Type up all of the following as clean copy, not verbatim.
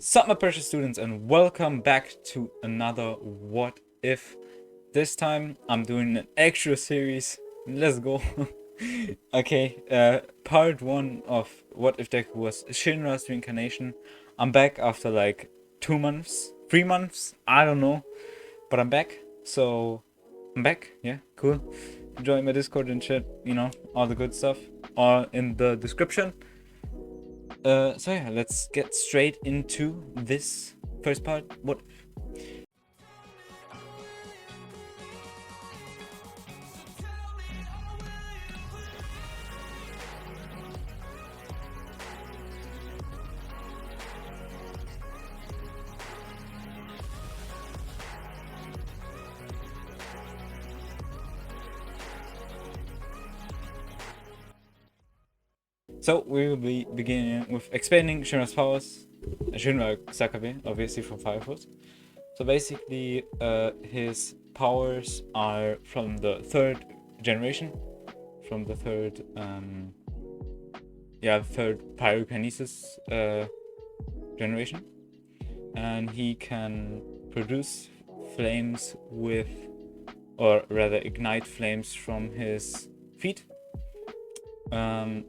Sup my precious students, and welcome back to another What If. This time I'm doing an extra series. Let's go. Okay, part 1 of What If Deku was Shinra's Reincarnation. I'm back after like 2 months, 3 months, I don't know, but I'm back. So I'm back, yeah, cool. Join my Discord and shit, you know, all the good stuff, all in the description. So yeah, let's get straight into this first part. What? So we will be beginning with expanding Shinra's powers. Shinra Sakabe, obviously from Fire Force. So basically, his powers are from the third generation, from the third, third pyrokinesis generation, and he can produce flames with, or rather ignite flames from his feet.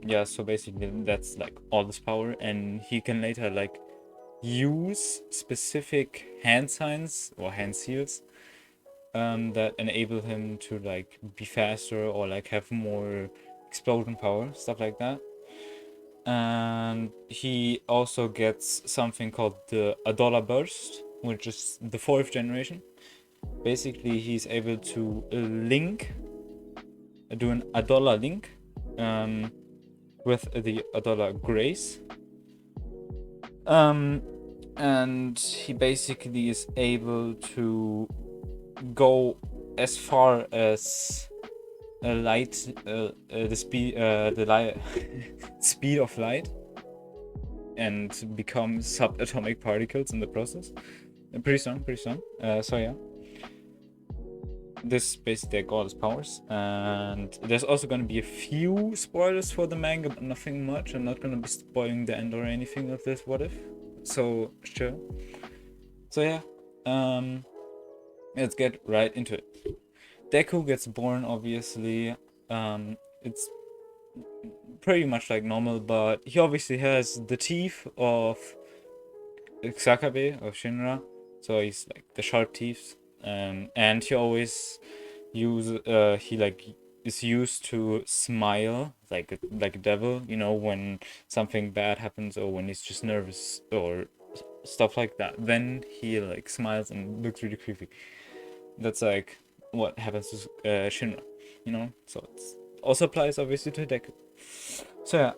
Yeah, so basically that's like all this power, and he can later like use specific hand signs or hand seals that enable him to like be faster or like have more explosion power, stuff like that. And he also gets something called the Adola Burst, which is the fourth generation. Basically, he's able to do an Adola link with the Adola Grace. And he basically is able to go as far as light, the speed of light, and become subatomic particles in the process. Pretty strong. So yeah. This basically like all his powers, and there's also going to be a few spoilers for the manga, but nothing much. I'm not going to be spoiling the end or anything of this What If, so sure. So yeah, let's get right into it. Deku gets born, obviously. It's pretty much like normal, but he obviously has the teeth of Sakabe of Shinra, so he's like the sharp teeth. And he always is used to smile like a devil, you know, when something bad happens or when he's just nervous or stuff like that. Then he like smiles and looks really creepy. That's like what happens to Shinra, you know. So it also applies obviously to Deku. So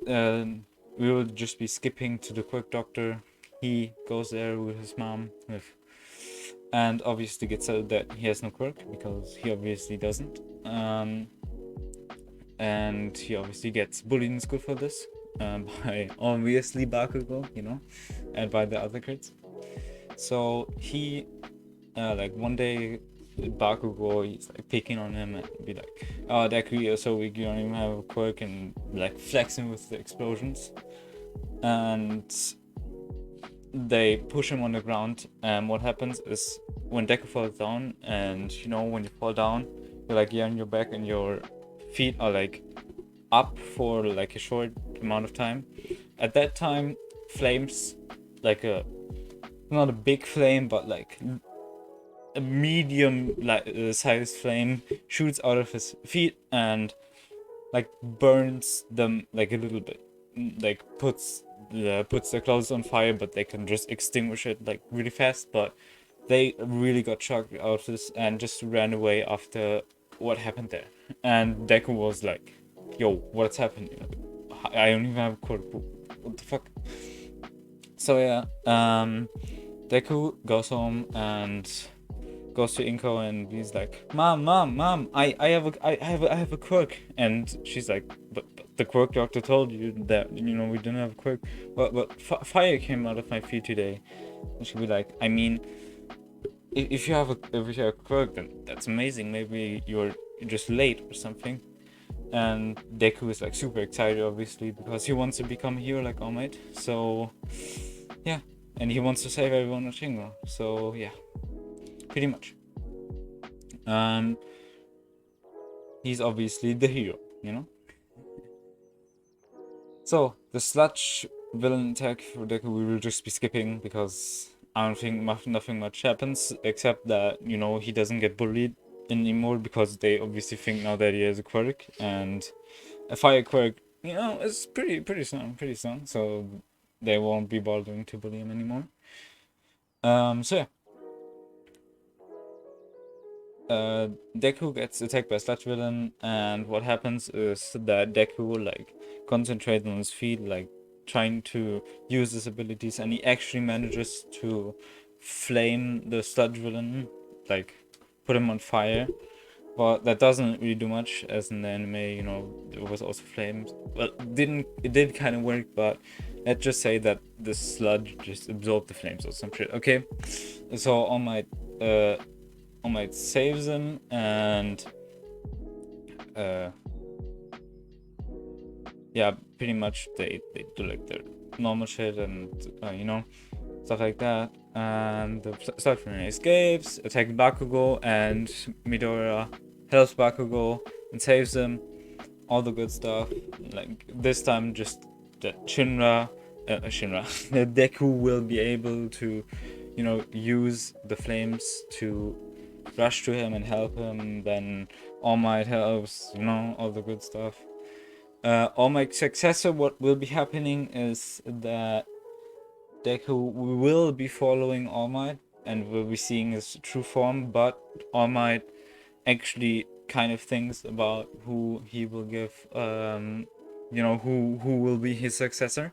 yeah, we will just be skipping to the Quirk Doctor. He goes there with his mom, and obviously gets out that he has no quirk, because he obviously doesn't. And he obviously gets bullied in school for this, by obviously Bakugo, you know, and by the other kids. So he, like one day, Bakugo is like picking on him and be like, "Oh, Deku, you're so weak, you don't even have a quirk," and like flexing with the explosions. And they push him on the ground, and what happens is when Deku falls down, and you know, when you fall down, you're like on your back and your feet are like up for like a short amount of time. At that time, flames, like not a big flame, but like a medium sized flame, shoots out of his feet and like burns them like a little bit, like puts their clothes on fire, but they can just extinguish it like really fast. But they really got shocked out of this and just ran away after what happened there. And Deku was like, "Yo, what's happening? I don't even have a quirk. What the fuck?" So yeah, Deku goes home and goes to Inko, and he's like, Mom, I have a quirk." And she's like, but the quirk doctor told you that, you know, we didn't have a quirk. But fire came out of my feet today. And she'll be like, I mean, if you have a quirk, then that's amazing. Maybe you're just late or something. And Deku is like super excited, obviously, because he wants to become a hero like All Might. So yeah, and he wants to save everyone on Shinra. So yeah, pretty much. He's obviously the hero, you know. So the Sludge villain attack for Deku we will just be skipping because I don't think nothing much happens except that, you know, he doesn't get bullied anymore because they obviously think now that he has a quirk, and a fire quirk, you know, is pretty strong, so they won't be bothering to bully him anymore. So yeah. Deku gets attacked by Sludge Villain, and what happens is that Deku like concentrates on his feet, like trying to use his abilities, and he actually manages to flame the Sludge Villain, like put him on fire. But that doesn't really do much, as in the anime, you know, it was also flames. Well, it did kind of work, but let's just say that the sludge just absorbed the flames or some shit. Okay, so All Might saves him, and yeah, pretty much they do like their normal shit and you know, stuff like that. And the Sludge Villain escapes, attacks Bakugo, and Midoriya helps Bakugo and saves him. All the good stuff. Like this time, just that Shinra, that Deku will be able to, you know, use the flames to rush to him and help him. Then All Might helps, you know, all the good stuff. All Might's successor, what will be happening is that Deku will be following All Might and will be seeing his true form, but All Might actually kind of thinks about who he will give, you know, who will be his successor.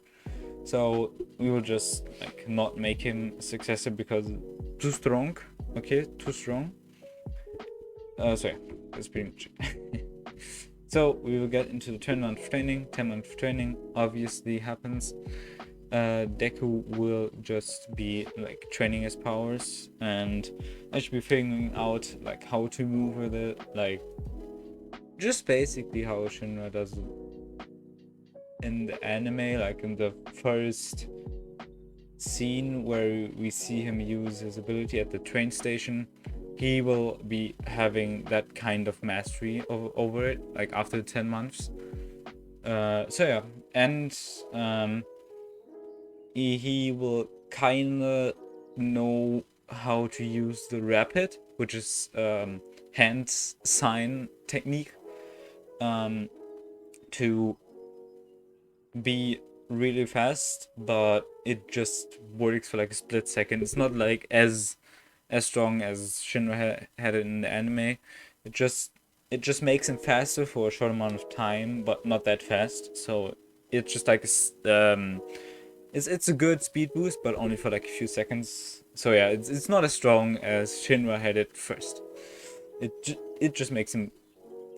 So we will just like not make him a successor because too strong. Okay, too strong. So yeah, that's pretty much it. So we will get into the 10-month of training. 10-month of training obviously happens. Deku will just be like training his powers and actually figuring out like how to move with it, like just basically how Shinra does it in the anime, like in the first scene where we see him use his ability at the train station. He will be having that kind of mastery over it, like after the 10 months. So yeah, and he will kinda know how to use the rapid, which is hand sign technique, to be really fast, but it just works for like a split second. It's not like as strong as Shinra had it in the anime. It just makes him faster for a short amount of time, but not that fast. So it's just like it's a good speed boost, but only for like a few seconds. So yeah, it's not as strong as Shinra had it first. It just makes him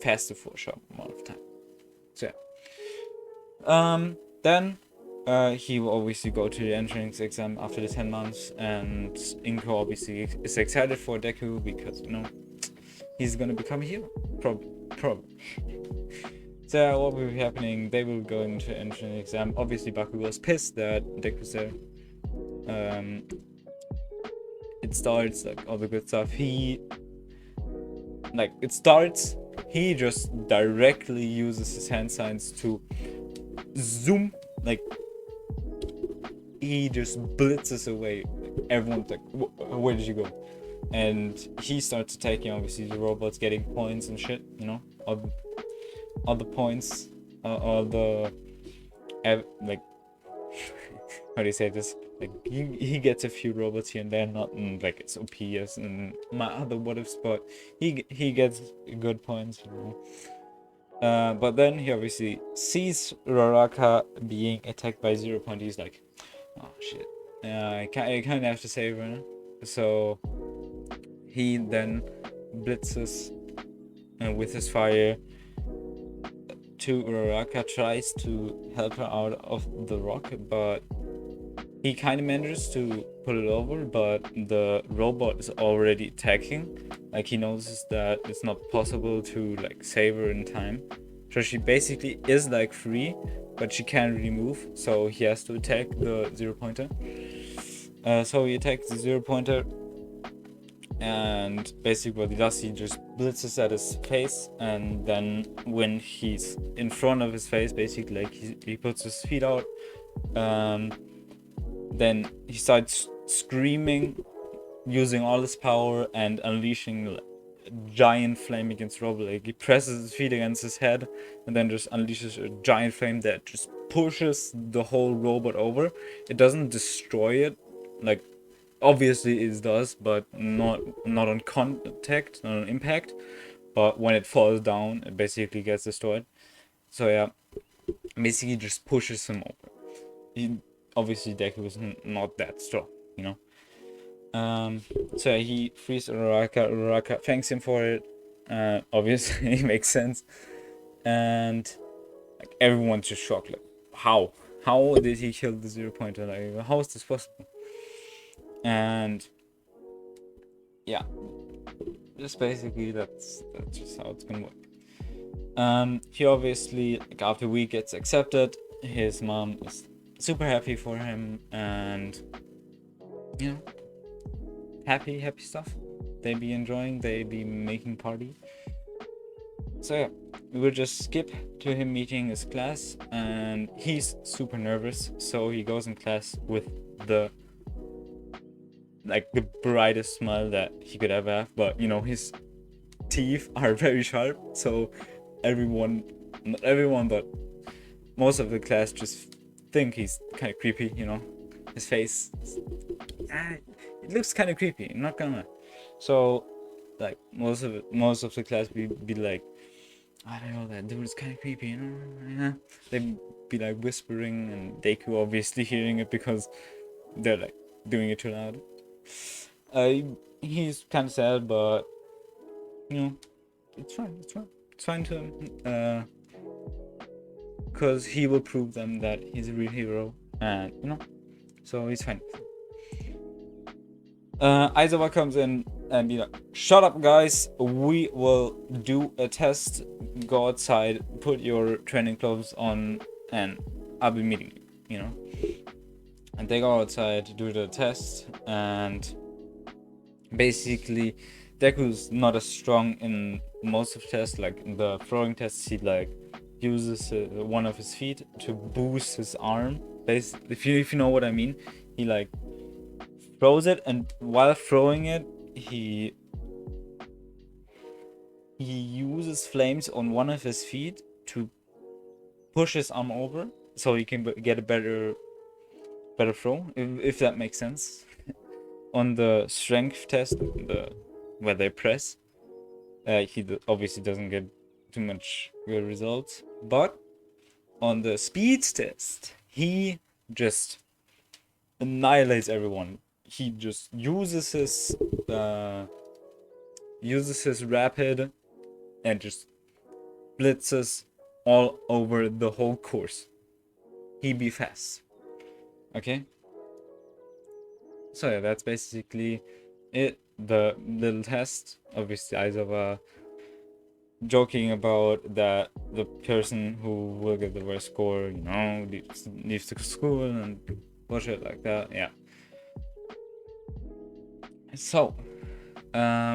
faster for a short amount of time. So yeah. Then he will obviously go to the entrance exam after the 10 months, and Inko obviously is excited for Deku because, you know, he's gonna become a hero. Probably. So what will be happening, they will go into entrance exam. Obviously Bakugo is pissed that Deku's there. It starts, like, all the good stuff. He just directly uses his hand signs to zoom, like he just blitzes away. Like, everyone's like, where did you go? And he starts attacking, obviously, the robots, getting points and shit, you know, all the points, all the like how do you say this, like he gets a few robots here and there, not in like it's OP as in my other what ifs, but he gets good points, you know. But then he obviously sees Roraka being attacked by 0 Point. He's like, oh shit, I kind of have to save her. So he then blitzes with his fire to Roraka, tries to help her out of the rock, but he kind of manages to pull it over, but the robot is already attacking. Like, he notices that it's not possible to like save her in time. So she basically is like free, but she can't really move. So he has to attack the 0-pointer. So he attacks the 0-pointer, and basically what he does, he just blitzes at his face, and then when he's in front of his face, basically like he puts his feet out, then he starts screaming, using all his power and unleashing a giant flame against Robo. Like he presses his feet against his head and then just unleashes a giant flame that just pushes the whole robot over. It doesn't destroy it, like obviously it does, but not on contact, not on impact. But when it falls down, it basically gets destroyed. So yeah, basically just pushes him over. Obviously Deku is not that strong, you know. So yeah, he frees Uraraka. Uraraka thanks him for it. Obviously, it makes sense. And like everyone's just shocked. Like, how? How did he kill the 0-pointer? Like, how is this possible? And yeah, just basically that's just how it's gonna work. He obviously, like, after a week gets accepted. His mom is super happy for him, and you know, happy stuff. They be enjoying, they be making party. So yeah, we will just skip to him meeting his class, and he's super nervous. So he goes in class with the brightest smile that he could ever have, but you know, his teeth are very sharp. So not everyone, but most of the class just think he's kind of creepy. You know, his face, it looks kind of creepy. I'm not gonna lie. So like most of the class be like, I don't know, that dude is kind of creepy, you know. Yeah. They'd be like whispering, and Deku obviously hearing it because they're like doing it too loud. He's kind of sad, but you know, it's fine to him. Because he will prove them that he's a real hero, and you know, so he's fine. Aizawa comes in and be like, shut up guys, we will do a test, go outside, put your training clothes on, and I'll be meeting you, you know. And they go outside to do the test, and basically Deku's not as strong in most of the tests. Like in the throwing tests, he like uses one of his feet to boost his arm. Basically, if you know what I mean, he like throws it, and while throwing it, he uses flames on one of his feet to push his arm over, so he can get a better throw, if that makes sense. On the strength test, where they press, he obviously doesn't get too much good results, but on the speed test, he just annihilates everyone. He just uses his rapid and just blitzes all over the whole course. He be fast. Okay? So yeah, that's basically it. The little test. Obviously, Aizawa joking about that the person who will get the worst score, you know, leaves the school and bullshit like that. Yeah. So,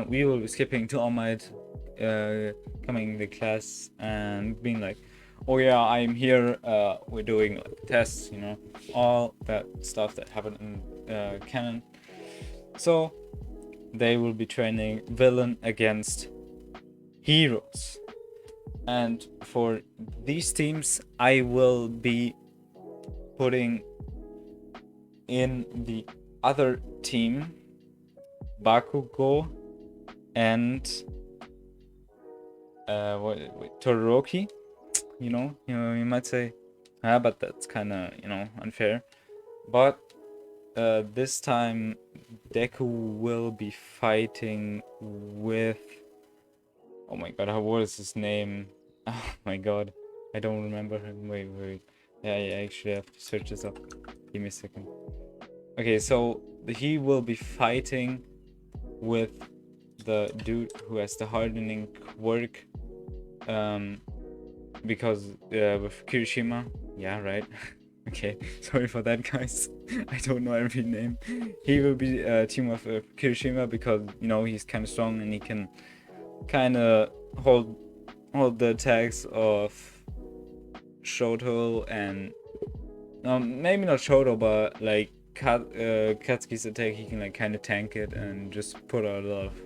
we will be skipping to All Might coming in the class and being like, oh yeah, I'm here, we're doing like tests, you know, all that stuff that happened in canon. So they will be training villain against heroes, and for these teams I will be putting in the other team Bakugo and Todoroki. You know, you might say, but that's kind of, you know, unfair. But this time Deku will be fighting with, oh my god, what is his name? Oh my god, I don't remember him. Wait. Yeah, I actually have to search this up. Give me a second. Okay, so he will be fighting with the dude who has the hardening quirk. because with Kirishima, yeah, right. Okay, sorry for that, guys. I don't know every name. He will be team of Kirishima because he's kind of strong and he can kind of hold the attacks of Shoto and maybe not Shoto, but like Katsuki's attack. He can like kind of tank it and just put out a lot of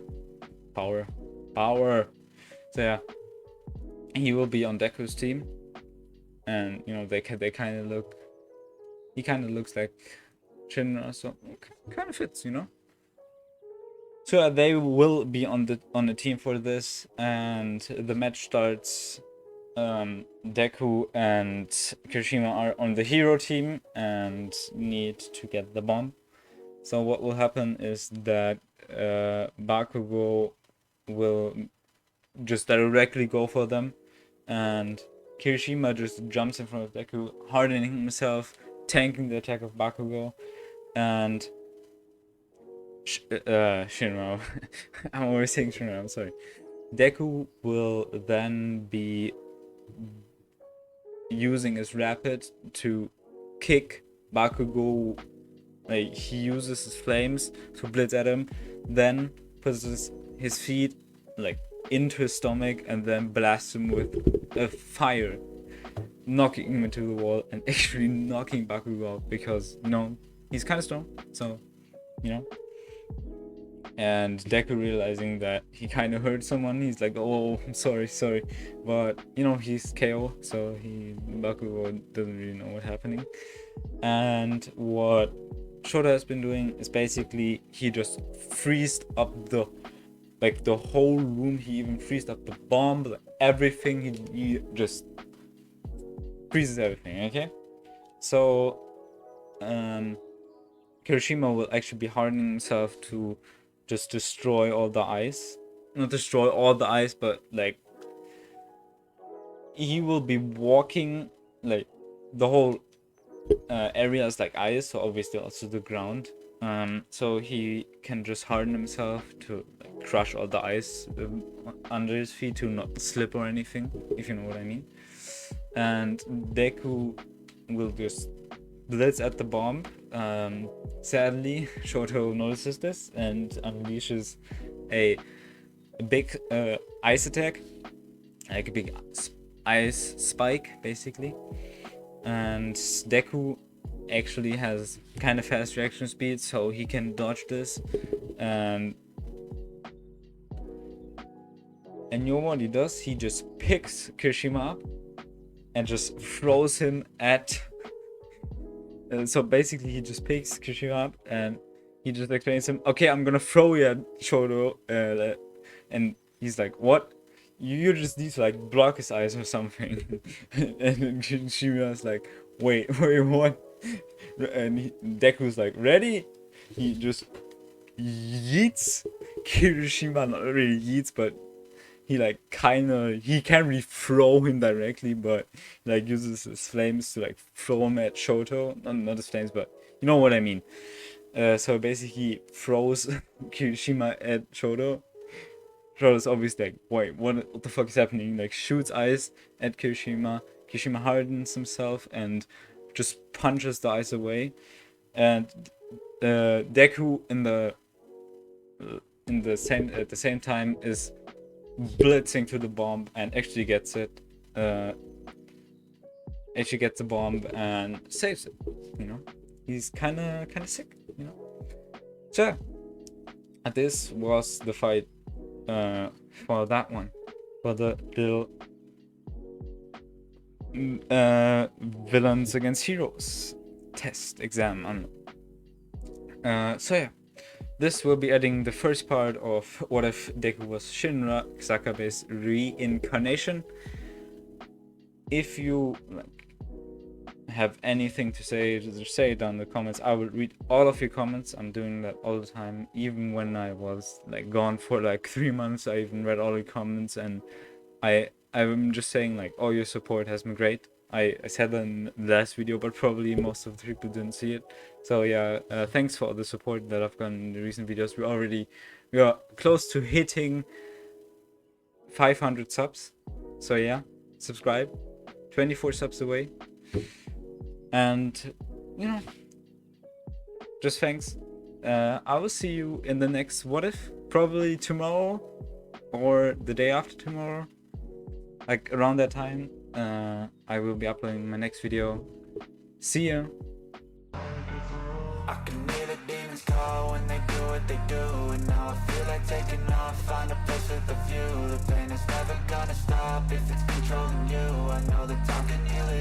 power. So yeah, he will be on Deku's team, and they kind of look. He kind of looks like Shinra, so kind of fits, So they will be on the team for this, and the match starts. Deku and Kirishima are on the hero team and need to get the bomb. So what will happen is that Bakugo will just directly go for them, and Kirishima just jumps in front of Deku, hardening himself, tanking the attack of Bakugo, and Shinra. I'm always saying Shinra, I'm sorry. Deku will then be using his rapid to kick Bakugo. Like, he uses his flames to blitz at him, then puts his feet like into his stomach and then blasts him with a fire, knocking him into the wall and actually knocking Bakugo out because he's kind of strong, so and Deku realizing that he kind of hurt someone, he's like, oh, I'm sorry, but he's KO, so Bakugo doesn't really know what's happening. And what Shota has been doing is basically he just freezed up the whole room. He even freezed up the bomb, everything. He just freezes everything. Okay, so Kirishima will actually be hardening himself to just destroy all the ice. Not destroy all the ice, but like he will be walking like the whole area is like ice, so obviously also the ground. So he can just harden himself to like crush all the ice under his feet to not slip or anything, if you know what I mean. And Deku will just blitz at the bomb. Sadly, Shoto notices this and unleashes a big ice attack, like a big ice spike, basically. And Deku actually has kind of fast reaction speed, so he can dodge this. And you know what he does? He just picks Kirishima up and just throws him at. So basically, he just picks Kirishima up and he just explains to him, "Okay, I'm gonna throw you at Shoto," and he's like, "What? You just need to like block his eyes or something." And then Kirishima like, wait, what? And Deku's like, ready? He just yeets Kirishima, not really yeets, but he like he can't really throw him directly, but like uses his flames to like throw him at Shoto. Not his flames, but you know what I mean. So basically throws Kirishima at Shoto. Shoto's obviously like, wait, what the fuck is happening? Like shoots ice at Kirishima. Kirishima hardens himself and just punches the ice away. And Deku at the same time is blitzing to the bomb and actually gets it. Actually gets the bomb and saves it. He's kind of sick. So this was the fight for that one, for the little villains against heroes test exam. So yeah, this will be adding the first part of What If Deku Was Shinra, Sakabe's Reincarnation. If you have anything to say, just say it down in the comments. I will read all of your comments. I'm doing that all the time. Even when I was like gone for like 3 months, I even read all your comments, and I'm just saying like all your support has been great. I said that in the last video, but probably most of the people didn't see it. So yeah, thanks for all the support that I've gotten in the recent videos. We are close to hitting 500 subs. So yeah, subscribe. 24 subs away. And, you know, just thanks. I will see you in the next What If, probably tomorrow or the day after tomorrow. Like around that time, I will be uploading my next video. See ya. I can hear the demons call when they do what they do, and now I feel like taking off, find a place with a view. The pain is never gonna stop if it's controlling you. I know that time can heal it.